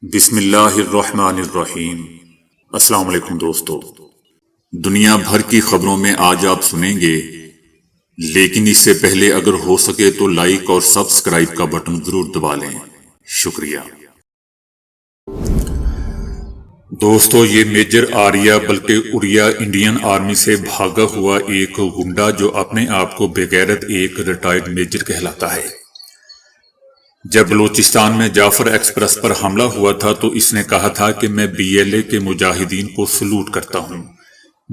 بسم اللہ الرحمن الرحیم۔ السلام علیکم دوستو، دنیا بھر کی خبروں میں آج آپ سنیں گے، لیکن اس سے پہلے اگر ہو سکے تو لائک اور سبسکرائب کا بٹن ضرور دبا لیں۔ شکریہ دوستو، یہ میجر آریہ بلکہ اڑیا انڈین آرمی سے بھاگا ہوا ایک گنڈا جو اپنے آپ کو بغیرت ایک ریٹائرڈ میجر کہلاتا ہے۔ جب بلوچستان میں جعفر ایکسپریس پر حملہ ہوا تھا تو اس نے کہا تھا کہ میں BLA کے مجاہدین کو سلوٹ کرتا ہوں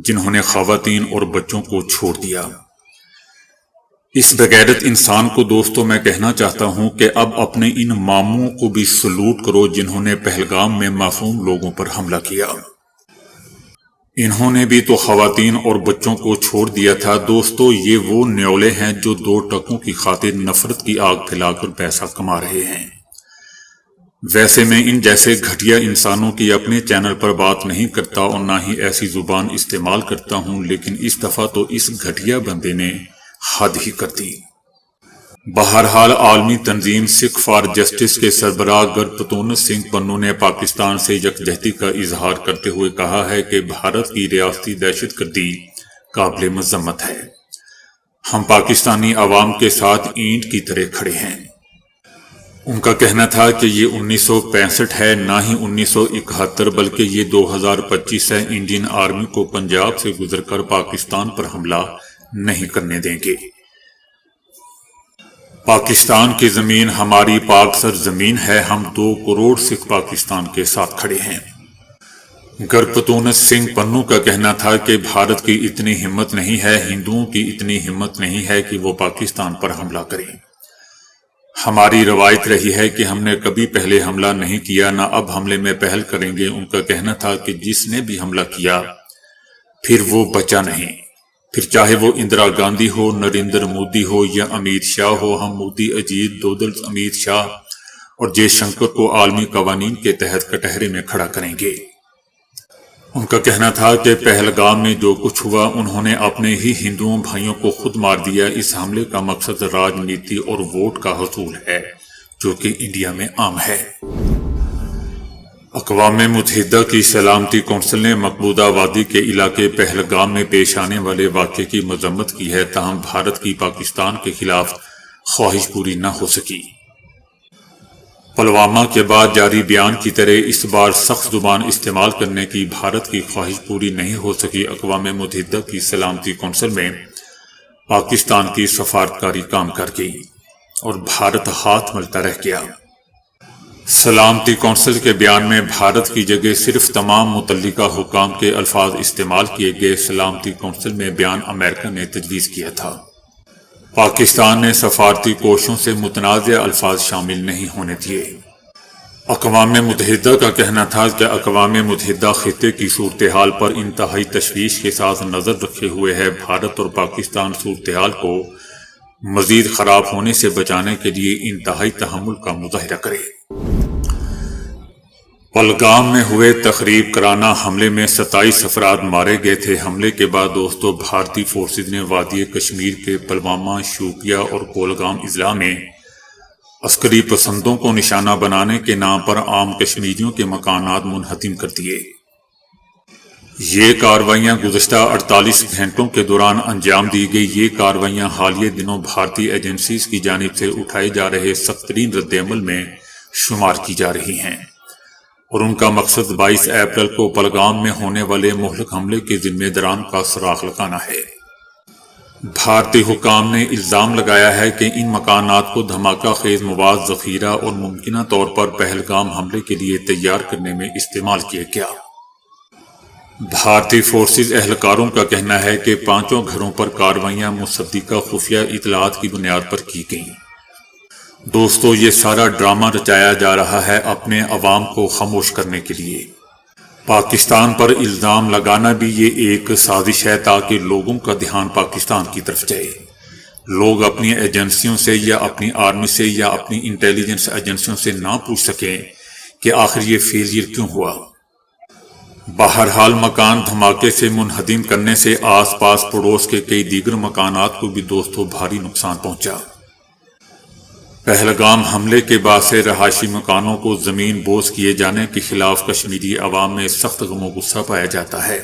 جنہوں نے خواتین اور بچوں کو چھوڑ دیا۔ اس بغیرت انسان کو دوستو میں کہنا چاہتا ہوں کہ اب اپنے ان ماموں کو بھی سلوٹ کرو جنہوں نے پہلگام میں معصوم لوگوں پر حملہ کیا۔ انہوں نے بھی تو خواتین اور بچوں کو چھوڑ دیا تھا۔ دوستو، یہ وہ نیولے ہیں جو 2 ٹکوں کی خاطر نفرت کی آگ پھیلا کر پیسہ کما رہے ہیں۔ ویسے میں ان جیسے گھٹیا انسانوں کی اپنے چینل پر بات نہیں کرتا اور نہ ہی ایسی زبان استعمال کرتا ہوں، لیکن اس دفعہ تو اس گھٹیا بندے نے حد ہی کر دی۔ بہرحال عالمی تنظیم سکھ فار جسٹس کے سربراہ گرپتون سنگھ پنو نے پاکستان سے یکجہتی کا اظہار کرتے ہوئے کہا ہے کہ بھارت کی ریاستی دہشت گردی قابل مذمت ہے۔ ہم پاکستانی عوام کے ساتھ اینٹ کی طرح کھڑے ہیں۔ ان کا کہنا تھا کہ یہ 1965 ہے، نہ ہی 1971، بلکہ یہ 2025 ہے۔ انڈین آرمی کو پنجاب سے گزر کر پاکستان پر حملہ نہیں کرنے دیں گے۔ پاکستان کی زمین ہماری پاک سرزمین ہے۔ ہم 2 کروڑ سکھ پاکستان کے ساتھ کھڑے ہیں۔ گرپتون سنگھ پنو کا کہنا تھا کہ بھارت کی اتنی ہمت نہیں ہے، ہندوؤں کی اتنی ہمت نہیں ہے کہ وہ پاکستان پر حملہ کریں۔ ہماری روایت رہی ہے کہ ہم نے کبھی پہلے حملہ نہیں کیا، نہ اب حملے میں پہل کریں گے۔ ان کا کہنا تھا کہ جس نے بھی حملہ کیا پھر وہ بچا نہیں، پھر چاہے وہ اندرا گاندھی ہو، نریندر مودی ہو یا امت شاہ ہو۔ ہم مودی، اجیت دوگل، امت شاہ اور جے شنکر کو عالمی قوانین کے تحت کٹہرے میں کھڑا کریں گے۔ ان کا کہنا تھا کہ پہلگام میں جو کچھ ہوا انہوں نے اپنے ہی ہندوؤں بھائیوں کو خود مار دیا۔ اس حملے کا مقصد راجنیتی اور ووٹ کا حصول ہے، جو کہ انڈیا میں عام ہے۔ اقوام متحدہ کی سلامتی کونسل نے مقبوضہ وادی کے علاقے پہلگام میں پیش آنے والے واقعے کی مذمت کی ہے، تاہم بھارت کی پاکستان کے خلاف خواہش پوری نہ ہو سکی۔ پلوامہ کے بعد جاری بیان کی طرح اس بار سخت زبان استعمال کرنے کی بھارت کی خواہش پوری نہیں ہو سکی۔ اقوام متحدہ کی سلامتی کونسل میں پاکستان کی سفارتکاری کام کر گئی اور بھارت ہاتھ ملتا رہ گیا۔ سلامتی کونسل کے بیان میں بھارت کی جگہ صرف تمام متعلقہ حکام کے الفاظ استعمال کیے گئے۔ سلامتی کونسل میں بیان امریکہ نے تجویز کیا تھا۔ پاکستان نے سفارتی کوششوں سے متنازع الفاظ شامل نہیں ہونے دیے۔ اقوام متحدہ کا کہنا تھا کہ اقوام متحدہ خطے کی صورتحال پر انتہائی تشویش کے ساتھ نظر رکھے ہوئے ہے۔ بھارت اور پاکستان صورتحال کو مزید خراب ہونے سے بچانے کے لیے انتہائی تحمل کا مظاہرہ کرے۔ پہلگام میں ہوئے تخریب کرانہ حملے میں 27 افراد مارے گئے تھے۔ حملے کے بعد دوستو، بھارتی فورسز نے وادی کشمیر کے پلوامہ، شوپیہ اور کولگام اضلاع میں عسکری پسندوں کو نشانہ بنانے کے نام پر عام کشمیریوں کے مکانات منہدم کر دیے۔ یہ کارروائیاں گزشتہ 48 گھنٹوں کے دوران انجام دی گئی۔ یہ کارروائیاں حالیہ دنوں بھارتی ایجنسیز کی جانب سے اٹھائے جا رہے سخت ترین رد عمل میں شمار کی جا رہی ہیں اور ان کا مقصد 22 اپریل کو پہلگام میں ہونے والے مہلک حملے کے ذمہ داران کا سراغ لگانا ہے۔ بھارتی حکام نے الزام لگایا ہے کہ ان مکانات کو دھماکہ خیز مواد ذخیرہ اور ممکنہ طور پر پہلگام حملے کے لیے تیار کرنے میں استعمال کیا گیا۔ بھارتی فورسز اہلکاروں کا کہنا ہے کہ 5 گھروں پر کارروائیاں مصدقہ خفیہ اطلاعات کی بنیاد پر کی گئیں۔ دوستو، یہ سارا ڈرامہ رچایا جا رہا ہے اپنے عوام کو خاموش کرنے کے لیے۔ پاکستان پر الزام لگانا بھی یہ ایک سازش ہے تاکہ لوگوں کا دھیان پاکستان کی طرف جائے۔ لوگ اپنی ایجنسیوں سے یا اپنی آرمی سے یا اپنی انٹیلیجنس ایجنسیوں سے نہ پوچھ سکیں کہ آخر یہ فیلئر کیوں ہوا۔ بہرحال مکان دھماکے سے منہدم کرنے سے آس پاس پڑوس کے کئی دیگر مکانات کو بھی دوستو بھاری نقصان پہنچا۔ پہلگام حملے کے بعد سے رہائشی مکانوں کو زمین بوس کیے جانے کے خلاف کشمیری عوام میں سخت غم و غصہ پایا جاتا ہے۔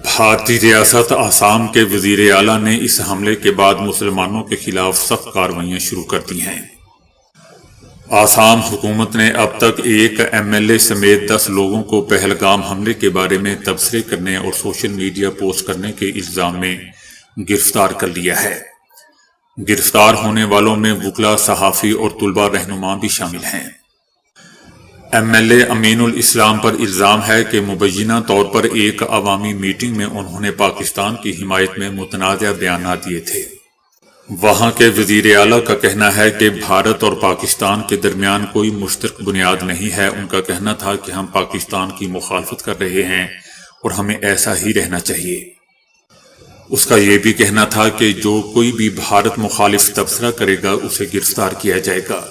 بھارتی ریاست آسام کے وزیر اعلیٰ نے اس حملے کے بعد مسلمانوں کے خلاف سخت کارروائیاں شروع کر دی ہیں۔ آسام حکومت نے اب تک ایک MLA سمیت 10 لوگوں کو پہلگام حملے کے بارے میں تبصرے کرنے اور سوشل میڈیا پوسٹ کرنے کے الزام میں گرفتار کر لیا ہے۔ گرفتار ہونے والوں میں وکلاء، صحافی اور طلباء رہنما بھی شامل ہیں۔ MLA امین الاسلام پر الزام ہے کہ مبینہ طور پر ایک عوامی میٹنگ میں انہوں نے پاکستان کی حمایت میں متنازع بیانات دیے تھے۔ وہاں کے وزیر اعلیٰ کا کہنا ہے کہ بھارت اور پاکستان کے درمیان کوئی مشترک بنیاد نہیں ہے۔ ان کا کہنا تھا کہ ہم پاکستان کی مخالفت کر رہے ہیں اور ہمیں ایسا ہی رہنا چاہیے۔ اس کا یہ بھی کہنا تھا کہ جو کوئی بھی بھارت مخالف تبصرہ کرے گا اسے گرفتار کیا جائے گا۔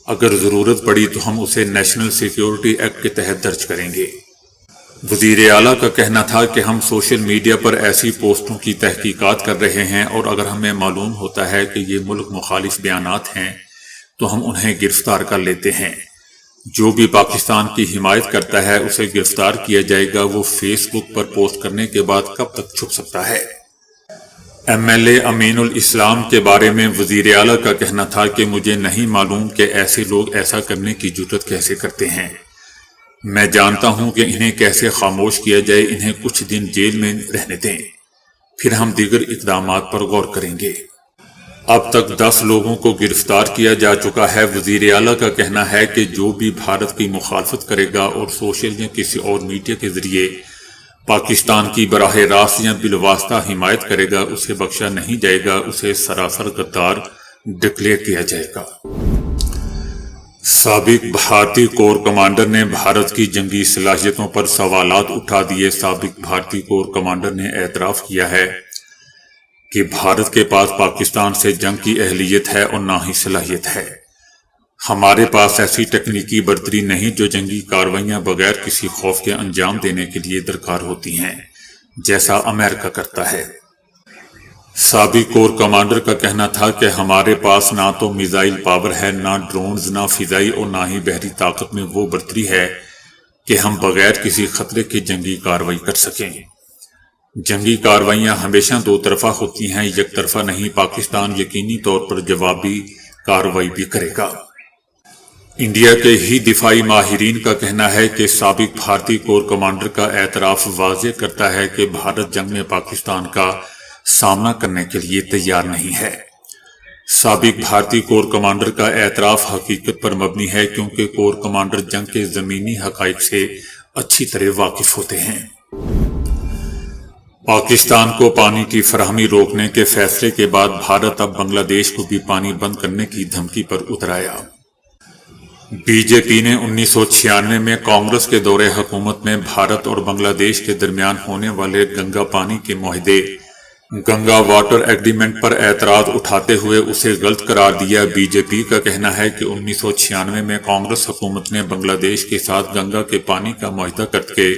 اگر ضرورت پڑی تو ہم اسے نیشنل سیکیورٹی ایکٹ کے تحت درج کریں گے۔ وزیر اعلیٰ کا کہنا تھا کہ ہم سوشل میڈیا پر ایسی پوسٹوں کی تحقیقات کر رہے ہیں اور اگر ہمیں معلوم ہوتا ہے کہ یہ ملک مخالف بیانات ہیں تو ہم انہیں گرفتار کر لیتے ہیں۔ جو بھی پاکستان کی حمایت کرتا ہے اسے گرفتار کیا جائے گا۔ وہ فیس بک پر پوسٹ کرنے کے بعد کب تک چھپ سکتا ہے؟ MLA امین الاسلام کے بارے میں وزیر اعلیٰ کا کہنا تھا کہ مجھے نہیں معلوم کہ ایسے لوگ ایسا کرنے کی جرات کیسے کرتے ہیں۔ میں جانتا ہوں کہ انہیں کیسے خاموش کیا جائے۔ انہیں کچھ دن جیل میں رہنے دیں، پھر ہم دیگر اقدامات پر غور کریں گے۔ اب تک 10 لوگوں کو گرفتار کیا جا چکا ہے۔ وزیر اعلیٰ کا کہنا ہے کہ جو بھی بھارت کی مخالفت کرے گا اور سوشل یا کسی اور میڈیا کے ذریعے پاکستان کی براہ راست یا بالواسطہ حمایت کرے گا اسے بخشا نہیں جائے گا، اسے سراسر غدار ڈکلیئر کیا جائے گا۔ سابق بھارتی کور کمانڈر نے بھارت کی جنگی صلاحیتوں پر سوالات اٹھا دیے۔ سابق بھارتی کور کمانڈر نے اعتراف کیا ہے کہ بھارت کے پاس پاکستان سے جنگ کی اہلیت ہے اور نہ ہی صلاحیت ہے۔ ہمارے پاس ایسی تکنیکی برتری نہیں جو جنگی کارروائیاں بغیر کسی خوف کے انجام دینے کے لیے درکار ہوتی ہیں، جیسا امریکہ کرتا ہے۔ سابق کور کمانڈر کا کہنا تھا کہ ہمارے پاس نہ تو میزائل پاور ہے، نہ ڈرونز، نہ فضائی اور نہ ہی بحری طاقت میں وہ برتری ہے کہ ہم بغیر کسی خطرے کے جنگی کارروائی کر سکیں۔ جنگی کارروائیاں ہمیشہ دو طرفہ ہوتی ہیں، یک طرفہ نہیں۔ پاکستان یقینی طور پر جوابی کارروائی بھی کرے گا۔ انڈیا کے ہی دفاعی ماہرین کا کہنا ہے کہ سابق بھارتی کور کمانڈر کا اعتراف واضح کرتا ہے کہ بھارت جنگ میں پاکستان کا سامنا کرنے کے لیے تیار نہیں ہے۔ سابق بھارتی کور کمانڈر کا اعتراف حقیقت پر مبنی ہے کیونکہ کور کمانڈر جنگ کے زمینی حقائق سے اچھی طرح واقف ہوتے ہیں۔ پاکستان کو پانی کی فراہمی روکنے کے فیصلے کے بعد بھارت اب بنگلہ دیش کو بھی پانی بند کرنے کی دھمکی پر اتر آیا۔ BJP نے 1996 میں کانگریس کے دور حکومت میں بھارت اور بنگلہ دیش کے درمیان ہونے والے گنگا پانی کے معاہدے گنگا واٹر ایگریمنٹ پر اعتراض اٹھاتے ہوئے اسے غلط قرار دیا۔ BJP کا کہنا ہے کہ 1996 میں کانگریس حکومت نے بنگلہ دیش کے ساتھ گنگا کے پانی کا معاہدہ کر کے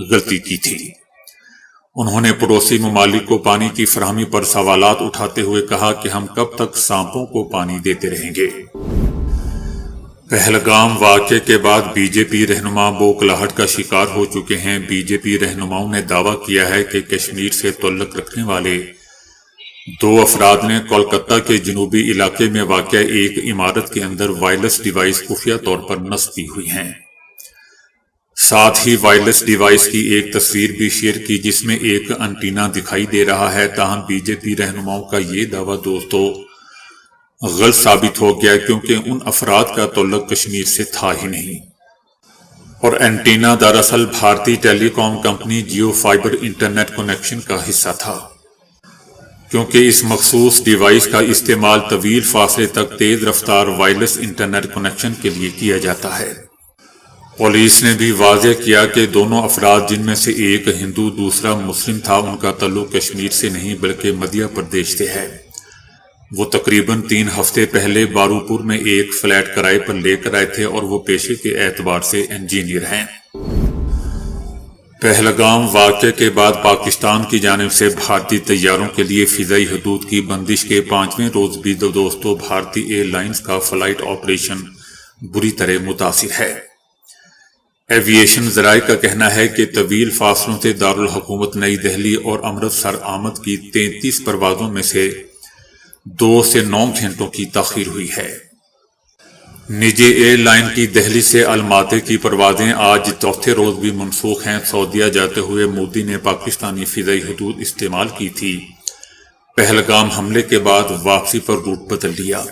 غلطی کی تھی۔ انہوں نے پڑوسی ممالک کو پانی کی فراہمی پر سوالات اٹھاتے ہوئے کہا کہ ہم کب تک سانپوں کو پانی دیتے رہیں گے۔ پہلگام واقعے کے بعد BJP رہنما بوکھلاہٹ کا شکار ہو چکے ہیں۔ BJP رہنماؤں نے دعویٰ کیا ہے کہ کشمیر سے تعلق رکھنے والے 2 افراد نے کولکتہ کے جنوبی علاقے میں واقع ایک عمارت کے اندر وائرلیس ڈیوائس خفیہ طور پر نصب کی ہوئی ہیں۔ ساتھ ہی وائرلیس ڈیوائس کی ایک تصویر بھی شیئر کی جس میں ایک انٹینا دکھائی دے رہا ہے۔ تاہم BJP رہنماؤں کا یہ دعویٰ دوستوں غلط ثابت ہو گیا کیونکہ ان افراد کا تعلق کشمیر سے تھا ہی نہیں، اور اینٹینا دراصل Bharti telecom company Jio fibre internet connection کا حصہ تھا۔ کیونکہ اس مخصوص ڈیوائس کا استعمال طویل فاصلے تک تیز رفتار وائرلیس انٹرنیٹ کنیکشن کے لیے کیا جاتا ہے۔ پولیس نے بھی واضح کیا کہ دونوں افراد جن میں سے ایک ہندو دوسرا مسلم تھا ان کا تعلق کشمیر سے نہیں بلکہ مدھیہ پردیش سے ہے۔ وہ تقریباً 3 ہفتے پہلے باروپور میں ایک فلیٹ کرائے پر لے کر آئے تھے اور وہ پیشے کے اعتبار سے انجینئر ہیں۔ پہلگام واقعے کے بعد پاکستان کی جانب سے بھارتی طیاروں کے لیے فضائی حدود کی بندش کے 5ویں روز بھی دوستو بھارتی ایئر لائنز کا فلائٹ آپریشن بری طرح متاثر ہے۔ ایویشن ذرائع کا کہنا ہے کہ طویل فاصلوں سے دارالحکومت نئی دہلی اور امرتسر آمد کی 33 پروازوں میں سے 2 سے 9 گھنٹوں کی تاخیر ہوئی ہے۔ نجی ایئر لائن کی دہلی سے الماتے کی پروازیں آج چوتھے روز بھی منسوخ ہیں۔ سعودیہ جاتے ہوئے مودی نے پاکستانی فضائی حدود استعمال کی تھی۔ پہلگام حملے کے بعد واپسی پر روٹ بدل لیا۔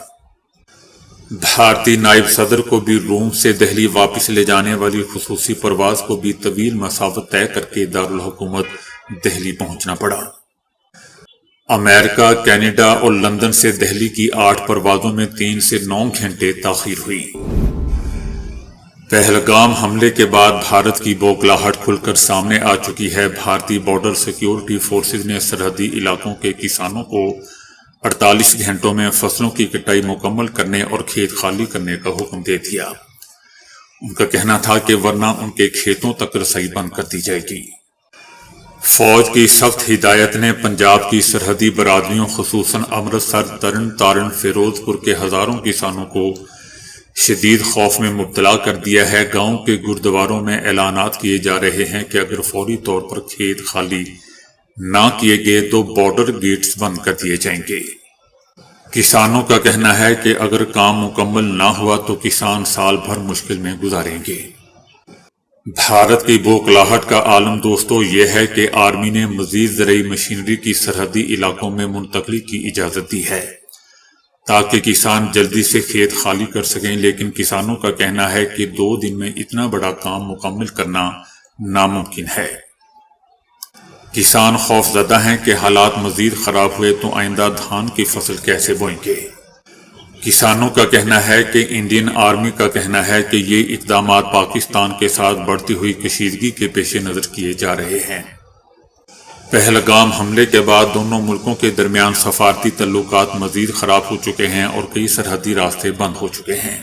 بھارتی نائب صدر کو بھی روم سے دہلی واپس لے جانے والی خصوصی پرواز کو بھی طویل مسافت طے کر کے دارالحکومت دہلی پہنچنا پڑا۔ امریکہ، کینیڈا اور لندن سے دہلی کی 8 پروازوں میں 3 سے 9 گھنٹے تاخیر ہوئی۔ پہلگام حملے کے بعد بھارت کی بوکھلاہٹ کھل کر سامنے آ چکی ہے۔ بھارتی بارڈر سیکیورٹی فورسز نے سرحدی علاقوں کے کسانوں کو 48 گھنٹوں میں فصلوں کی کٹائی مکمل کرنے اور کھیت خالی کرنے کا حکم دے دیا۔ ان کا کہنا تھا کہ ورنہ ان کے کھیتوں تک رسائی بند کر دی جائے گی۔ فوج کی سخت ہدایت نے پنجاب کی سرحدی برادریوں خصوصاً امرتسر، ترن تارن، فیروز پور کے ہزاروں کسانوں کو شدید خوف میں مبتلا کر دیا ہے۔ گاؤں کے گردواروں میں اعلانات کیے جا رہے ہیں کہ اگر فوری طور پر کھیت خالی نہ کیے گئے تو بارڈر گیٹس بند کر دیے جائیں گے۔ کسانوں کا کہنا ہے کہ اگر کام مکمل نہ ہوا تو کسان سال بھر مشکل میں گزاریں گے۔ بھارت کی بوکھلاہٹ کا عالم دوستو یہ ہے کہ آرمی نے مزید زرعی مشینری کی سرحدی علاقوں میں منتقلی کی اجازت دی ہے تاکہ کسان جلدی سے کھیت خالی کر سکیں، لیکن کسانوں کا کہنا ہے کہ 2 دن میں اتنا بڑا کام مکمل کرنا ناممکن ہے۔ کسان خوف زدہ ہیں کہ حالات مزید خراب ہوئے تو آئندہ دھان کی فصل کیسے بوئیں گے۔ کسانوں کا کہنا ہے کہ انڈین آرمی کا کہنا ہے کہ یہ اقدامات پاکستان کے ساتھ بڑھتی ہوئی کشیدگی کے پیش نظر کیے جا رہے ہیں۔ پہلگام حملے کے بعد دونوں ملکوں کے درمیان سفارتی تعلقات مزید خراب ہو چکے ہیں اور کئی سرحدی راستے بند ہو چکے ہیں۔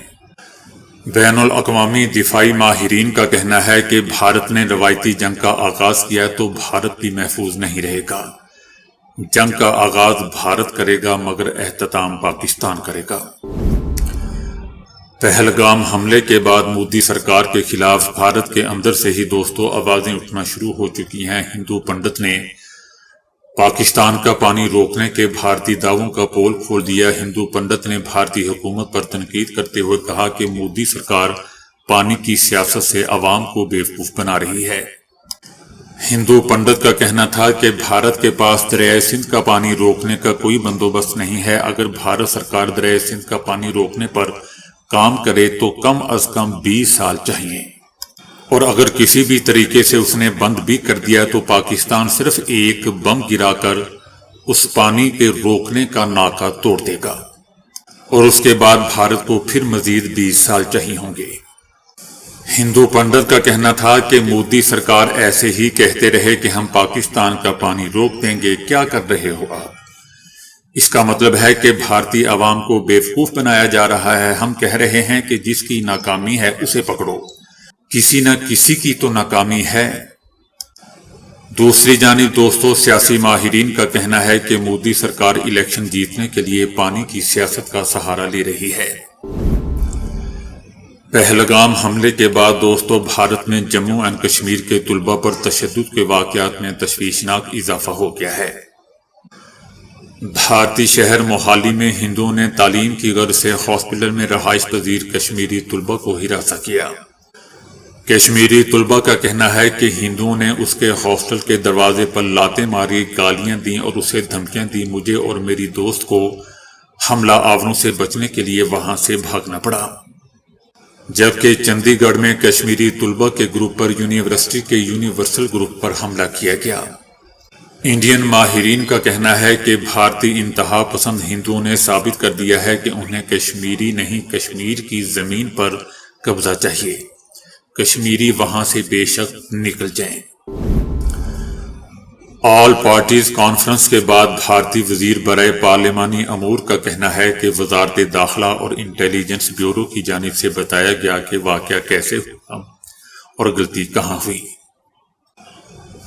بین الاقوامی دفاعی ماہرین کا کہنا ہے کہ بھارت نے روایتی جنگ کا آغاز کیا تو بھارت بھی محفوظ نہیں رہے گا۔ جنگ کا آغاز بھارت کرے گا مگر اختتام پاکستان کرے گا۔ پہلگام حملے کے بعد مودی سرکار کے خلاف بھارت کے اندر سے ہی دوستو آوازیں اٹھنا شروع ہو چکی ہیں۔ ہندو پنڈت نے پاکستان کا پانی روکنے کے بھارتی دعووں کا پول کھول دیا۔ ہندو پنڈت نے بھارتی حکومت پر تنقید کرتے ہوئے کہا کہ مودی سرکار پانی کی سیاست سے عوام کو بیوقوف بنا رہی ہے۔ ہندو پنڈت کا کہنا تھا کہ بھارت کے پاس دریائے سندھ کا پانی روکنے کا کوئی بندوبست نہیں ہے۔ اگر بھارت سرکار دریائے سندھ کا پانی روکنے پر کام کرے تو کم از کم 20 سال چاہیے، اور اگر کسی بھی طریقے سے اس نے بند بھی کر دیا تو پاکستان صرف ایک بم گرا کر اس پانی کے روکنے کا ناکہ توڑ دے گا، اور اس کے بعد بھارت کو پھر مزید 20 سال چاہیے ہوں گے۔ ہندو پنڈت کا کہنا تھا کہ مودی سرکار ایسے ہی کہتے رہے کہ ہم پاکستان کا پانی روک دیں گے، کیا کر رہے ہو آپ؟ اس کا مطلب ہے کہ بھارتی عوام کو بیوقوف بنایا جا رہا ہے۔ ہم کہہ رہے ہیں کہ جس کی ناکامی ہے اسے پکڑو، کسی نہ کسی کی تو ناکامی ہے۔ دوسری جانب دوستو سیاسی ماہرین کا کہنا ہے کہ مودی سرکار الیکشن جیتنے کے لیے پانی کی سیاست کا سہارا لے رہی ہے۔ پہلگام حملے کے بعد دوستو بھارت میں جموں اینڈ کشمیر کے طلبہ پر تشدد کے واقعات میں تشویشناک اضافہ ہو گیا ہے۔ بھارتی شہر موہالی میں ہندوؤں نے تعلیم کی غرض سے ہاسپٹل میں رہائش پذیر کشمیری طلبہ کو ہراساں کیا۔ کشمیری طلبہ کا کہنا ہے کہ ہندوؤں نے اس کے ہاسٹل کے دروازے پر لاتیں ماری، گالیاں دیں اور اسے دھمکیاں دی۔ مجھے اور میری دوست کو حملہ آوروں سے بچنے کے لیے وہاں سے بھاگنا پڑا۔ جبکہ چندی گڑھ میں کشمیری طلبہ کے گروپ پر یونیورسٹی کے یونیورسل گروپ پر حملہ کیا گیا۔ انڈین ماہرین کا کہنا ہے کہ بھارتی انتہا پسند ہندوؤں نے ثابت کر دیا ہے کہ انہیں کشمیری نہیں کشمیر کی زمین پر قبضہ چاہیے، کشمیری وہاں سے بے شک نکل جائیں۔ آل پارٹیز کانفرنس کے بعد بھارتی وزیر برائے پارلیمانی امور کا کہنا ہے کہ وزارت داخلہ اور انٹیلیجنس بیورو کی جانب سے بتایا گیا کہ واقعہ کیسے ہوا اور غلطی کہاں ہوئی۔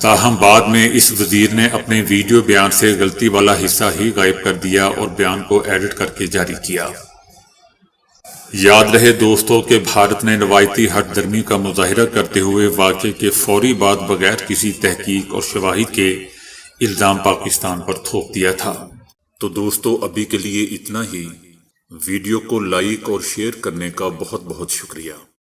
تاہم بعد میں اس وزیر نے اپنے ویڈیو بیان سے غلطی والا حصہ ہی غائب کر دیا اور بیان کو ایڈٹ کر کے جاری کیا۔ یاد رہے دوستو کہ بھارت نے روایتی ہٹ درمی کا مظاہرہ کرتے ہوئے واقعے کے فوری بعد بغیر کسی تحقیق اور شواہد کے الزام پاکستان پر تھوپ دیا تھا۔ تو دوستو ابھی کے لیے اتنا ہی۔ ویڈیو کو لائک اور شیئر کرنے کا بہت بہت شکریہ۔